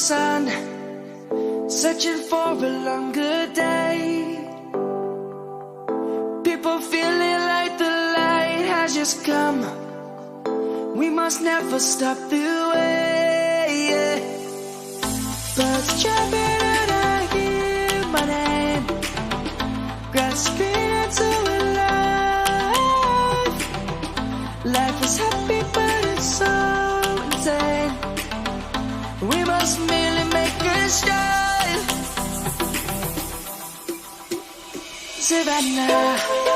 sun, searching for a longer day. People feeling like the light has just come. We must never stop the way, yeah. Birds jumping and I hear my name, grasping into a life. Life is happy but it's so insane. We must merely make a start. Savannah.